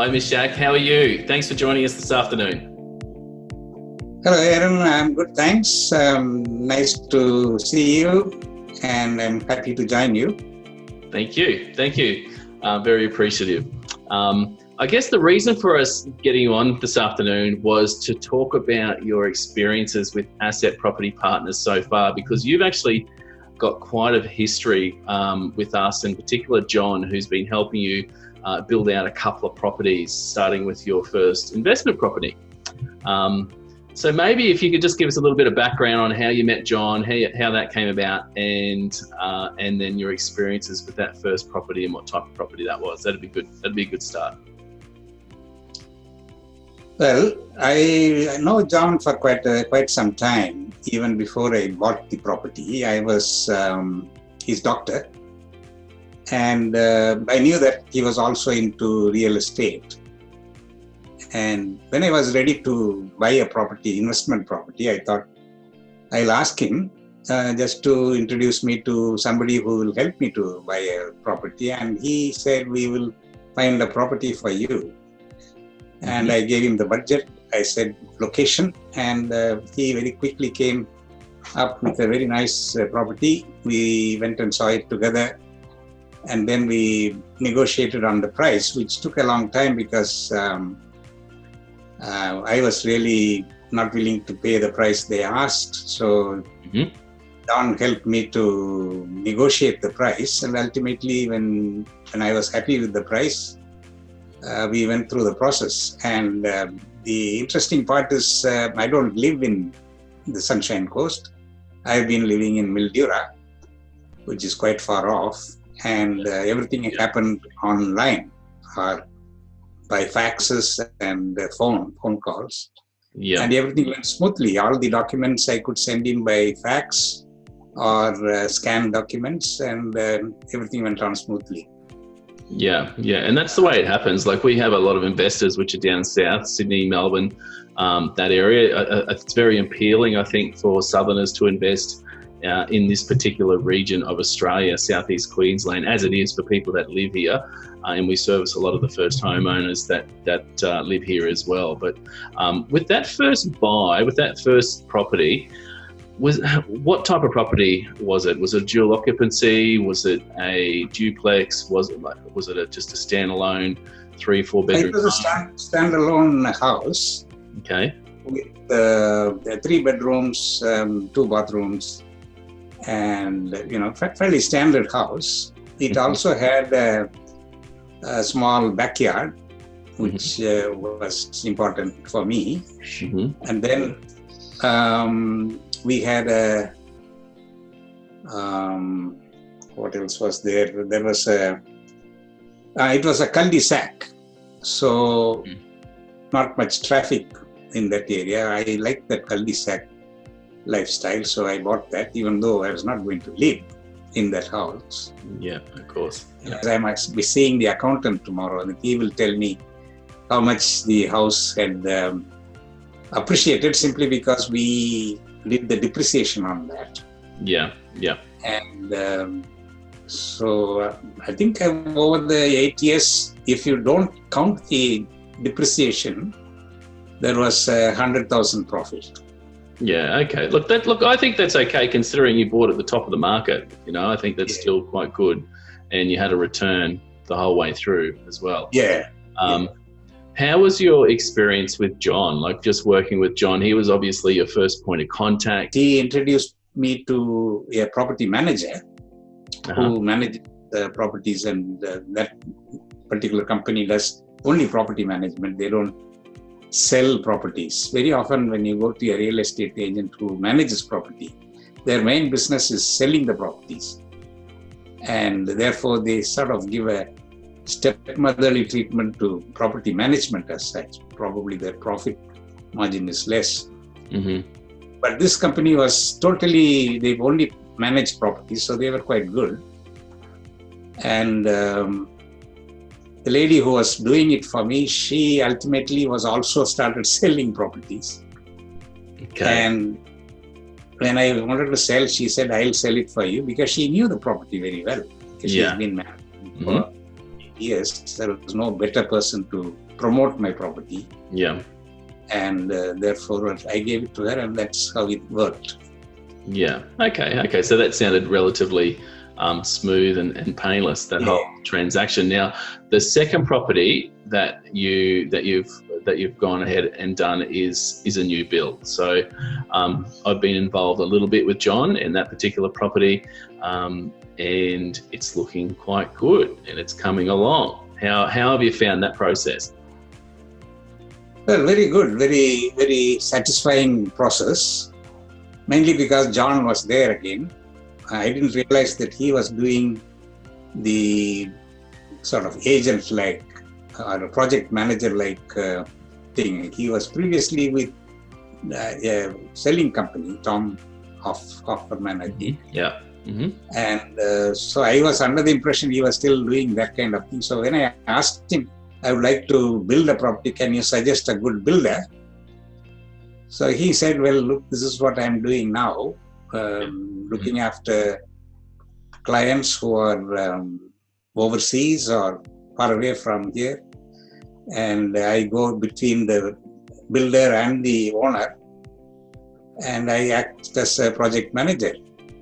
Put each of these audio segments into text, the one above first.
Hi, Meshach. How are you? Thanks for joining us this afternoon. Hello, Aaron. I'm good, thanks. Nice to see you, and I'm happy to join you. Thank you. Very appreciative. I guess the reason for us getting you on this afternoon was to talk about your experiences with Asset Property Partners so far, because you've actually got quite a history with us, in particular John, who's been helping you build out a couple of properties, starting with your first investment property. So maybe if you could just give us a little bit of background on how you met John, how that came about, and then your experiences with that first property and what type of property that was. That'd be good. That'd be a good start. Well, I know John for quite some time. Even before I bought the property, I was his doctor, and I knew that he was also into real estate. And when I was ready to buy a property, investment property, I thought I'll ask him just to introduce me to somebody who will help me to buy a property. And he said, we will find a property for you. And I gave him the budget. I said location, and he very quickly came up with a very nice property. We went and saw it together. And then we negotiated on the price, which took a long time because I was really not willing to pay the price they asked. So Don helped me to negotiate the price. And ultimately, when I was happy with the price, we went through the process. And the interesting part is I don't live in the Sunshine Coast. I've been living in Mildura, which is quite far off. And everything happened online or by faxes and phone calls. Yeah. And everything went smoothly. All the documents I could send in by fax or scanned documents, and everything went on smoothly. Yeah. And that's the way it happens. Like, we have a lot of investors which are down south, Sydney, Melbourne, that area. It's very appealing, I think, for Southerners to invest in this particular region of Australia, Southeast Queensland, as it is for people that live here. And we service a lot of the first homeowners that live here as well. But with that first buy, with that first property, what type of property was it? Was it dual occupancy? Was it a duplex? Was it just a standalone 3-4 bedroom? It was a standalone house. Okay. With 3 bedrooms, 2 bathrooms, and fairly standard house. It also had a small backyard, which was important for me. And then we had what else was there? There was it was a cul-de-sac, so not much traffic in that area. I liked that cul-de-sac lifestyle, so I bought that, even though I was not going to live in that house. Yeah, of course. Yeah. I must be seeing the accountant tomorrow, and he will tell me how much the house had appreciated, simply because we did the depreciation on that. Yeah. And so I think over the 8 years, if you don't count the depreciation, there was 100,000 profit. Yeah, okay. Look, I think that's okay, considering you bought at the top of the market. I think that's still quite good, and you had a return the whole way through as well. Yeah. How was your experience with John? Like, just working with John, he was obviously your first point of contact. He introduced me to a property manager who manages the properties, and that particular company does only property management. They don't sell properties. Very often when you go to a real estate agent who manages property, their main business is selling the properties. And therefore they sort of give a stepmotherly treatment to property management as such. Probably their profit margin is less. But this company was totally, they've only managed properties, so they were quite good. And the lady who was doing it for me, she ultimately was also started selling properties. Okay. And when I wanted to sell, she said, I'll sell it for you, because she knew the property very well. Because she's been married for years. There was no better person to promote my property. Yeah. And therefore I gave it to her, and that's how it worked. Yeah. Okay. So that sounded relatively smooth and painless, that whole transaction. Now, the second property that you've gone ahead and done is a new build. So I've been involved a little bit with John in that particular property, and it's looking quite good, and it's coming along. How have you found that process? Well, very good, very, very satisfying process, mainly because John was there again. I didn't realize that he was doing the sort of agent-like or a project manager-like thing. He was previously with a selling company, Tom Hofferman, I think. Yeah. Mm-hmm. And so I was under the impression he was still doing that kind of thing. So when I asked him, I would like to build a property, can you suggest a good builder? So he said, well, look, this is what I'm doing now, looking after clients who are overseas or far away from here. And I go between the builder and the owner, and I act as a project manager.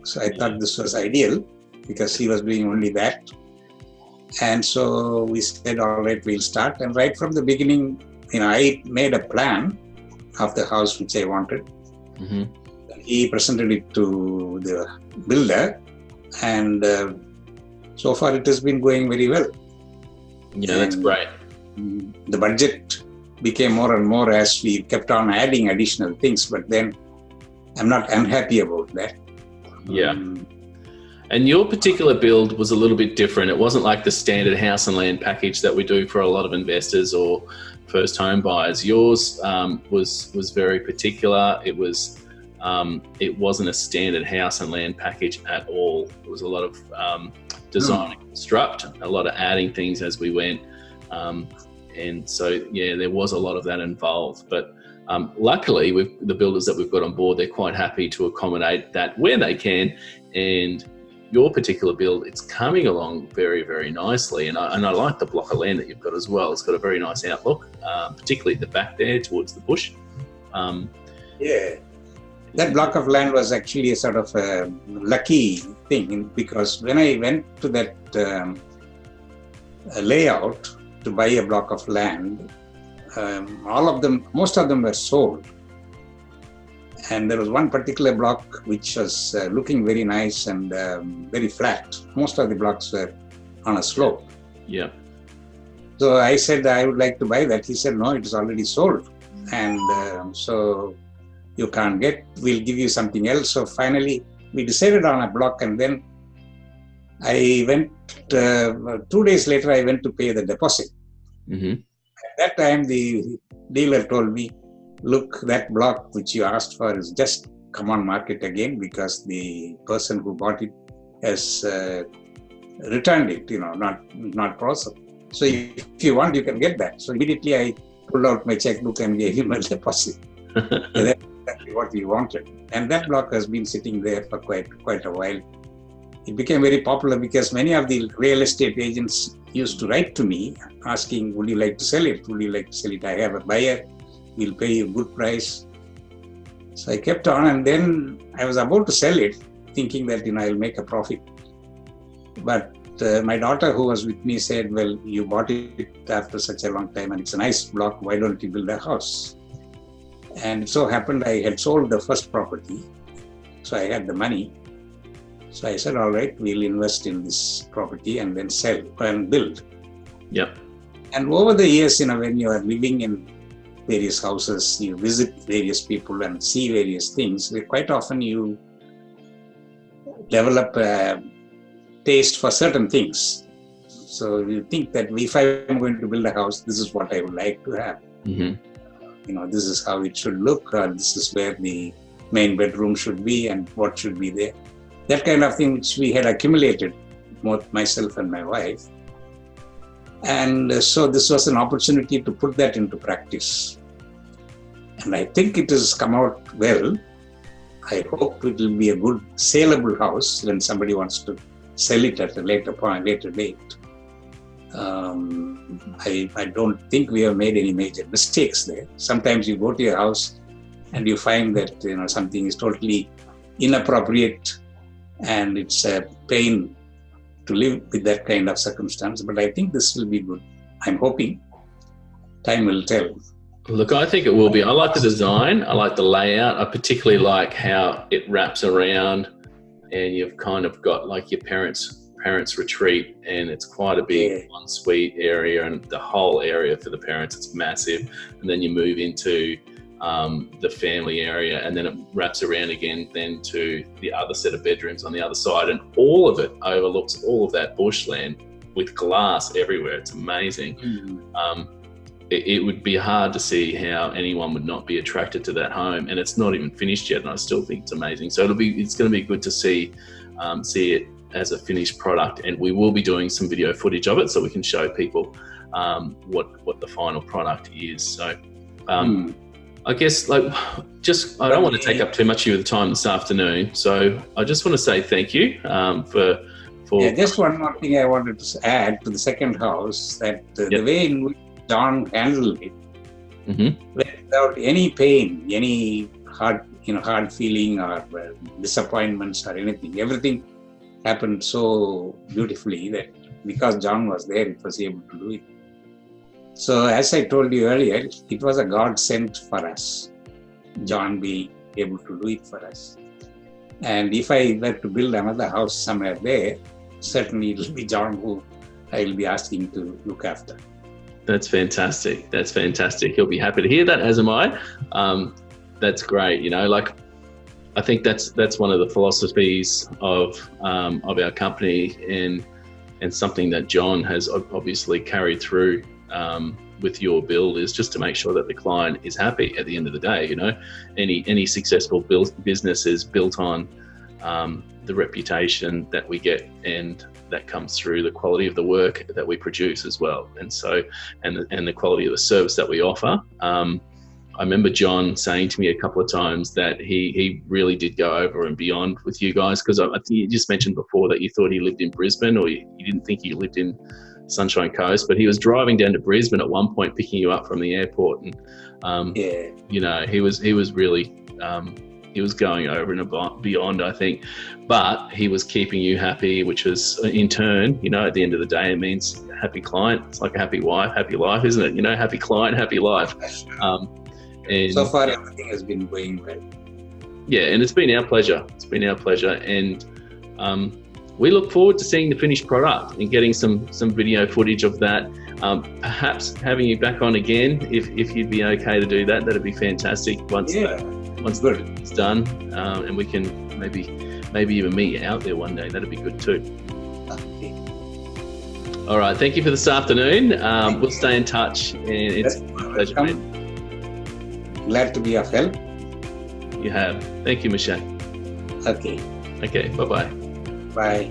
So I thought this was ideal because he was doing only that. And so we said, all right, we'll start. And right from the beginning, I made a plan of the house which I wanted. Mm-hmm. He presented it to the builder, and so far it has been going very well. Yeah, that's great. The budget became more and more as we kept on adding additional things, but then I'm not unhappy about that. Yeah. And your particular build was a little bit different. It wasn't like the standard house and land package that we do for a lot of investors or first home buyers. Yours was very particular. It wasn't a standard house and land package at all. There was a lot of design and construct, a lot of adding things as we went. And so, yeah, there was a lot of that involved. But luckily, with the builders that we've got on board, they're quite happy to accommodate that where they can. And your particular build, it's coming along very, very nicely. And I like the block of land that you've got as well. It's got a very nice outlook, particularly at the back there towards the bush. Yeah. That block of land was actually a sort of a lucky thing, because when I went to that layout to buy a block of land, most of them were sold. And there was one particular block which was looking very nice and very flat. Most of the blocks were on a slope. Yeah. So I said, I would like to buy that. He said, no, it is already sold. And so you can't we'll give you something else. So finally, we decided on a block, and then I went, 2 days later, I went to pay the deposit. Mm-hmm. At that time, the dealer told me, look, that block which you asked for is just come on market again, because the person who bought it has returned it, not processed. So if you want, you can get that. So immediately I pulled out my checkbook and gave him a deposit. That's exactly what we wanted. And that block has been sitting there for quite a while. It became very popular because many of the real estate agents used to write to me asking, would you like to sell it? Would you like to sell it? I have a buyer. We'll pay you a good price. So I kept on, and then I was about to sell it, thinking that, I'll make a profit. But my daughter, who was with me, said, well, you bought it after such a long time and it's a nice block. Why don't you build a house? And it so happened I had sold the first property. So I had the money. So I said, all right, we'll invest in this property and then sell and build. Yep. And over the years, when you are living in various houses, you visit various people and see various things, quite often you develop a taste for certain things. So you think that if I'm going to build a house, this is what I would like to have. Mm-hmm. This is how it should look, or this is where the main bedroom should be and what should be there. That kind of thing which we had accumulated, both myself and my wife. And so this was an opportunity to put that into practice. And I think it has come out well. I hope it will be a good saleable house when somebody wants to sell it at a later date. I don't think we have made any major mistakes there. Sometimes you go to your house and you find that something is totally inappropriate, and it's a pain to live with that kind of circumstance. But I think this will be good. I'm hoping. Time will tell. Look, I think it will be. I like the design. I like the layout. I particularly like how it wraps around, and you've kind of got like your parents' retreat, and it's quite a big ensuite area, and the whole area for the parents, it's massive. And then you move into the family area, and then it wraps around again then to the other set of bedrooms on the other side, and all of it overlooks all of that bushland with glass everywhere. It's amazing. It would be hard to see how anyone would not be attracted to that home, and it's not even finished yet, and I still think it's amazing. So it's going to be good to see it as a finished product, and we will be doing some video footage of it so we can show people what the final product is. So I guess I don't want to take up too much of your time this afternoon, so I just want to say thank you for just one more thing I wanted to add to the second house, that the way in which John handled it, without any pain, any hard feeling or disappointments or anything, everything happened so beautifully that because John was there, it was able to do it. So as I told you earlier, it was a godsend for us, John being able to do it for us. And if I were to build another house somewhere there, certainly it will be John who I will be asking to look after. That's fantastic. That's fantastic. He'll be happy to hear that, as am I. That's great. I think that's one of the philosophies of our company, and something that John has obviously carried through with your build, is just to make sure that the client is happy at the end of the day. Any successful business is built on the reputation that we get, and that comes through the quality of the work that we produce as well, and the quality of the service that we offer. I remember John saying to me a couple of times that he really did go over and beyond with you guys, because I think you just mentioned before that you thought he lived in Brisbane, or you didn't think he lived in Sunshine Coast, but he was driving down to Brisbane at one point, picking you up from the airport, and he was really he was going over and beyond, I think, but he was keeping you happy, which was in turn, at the end of the day, it means happy client. It's like a happy wife, happy life, isn't it? Happy client, happy life. And so far, everything has been going well. Yeah, and it's been our pleasure. And we look forward to seeing the finished product and getting some video footage of that. Perhaps having you back on again, if you'd be okay to do that, that'd be fantastic. Once it's done, and we can maybe even meet you out there one day. That'd be good too. Okay. All right, thank you for this afternoon. We'll stay in touch, and it's a pleasure, mate. Glad to be of help. You have. Thank you, Meshach. Okay. Okay, bye-bye. Bye.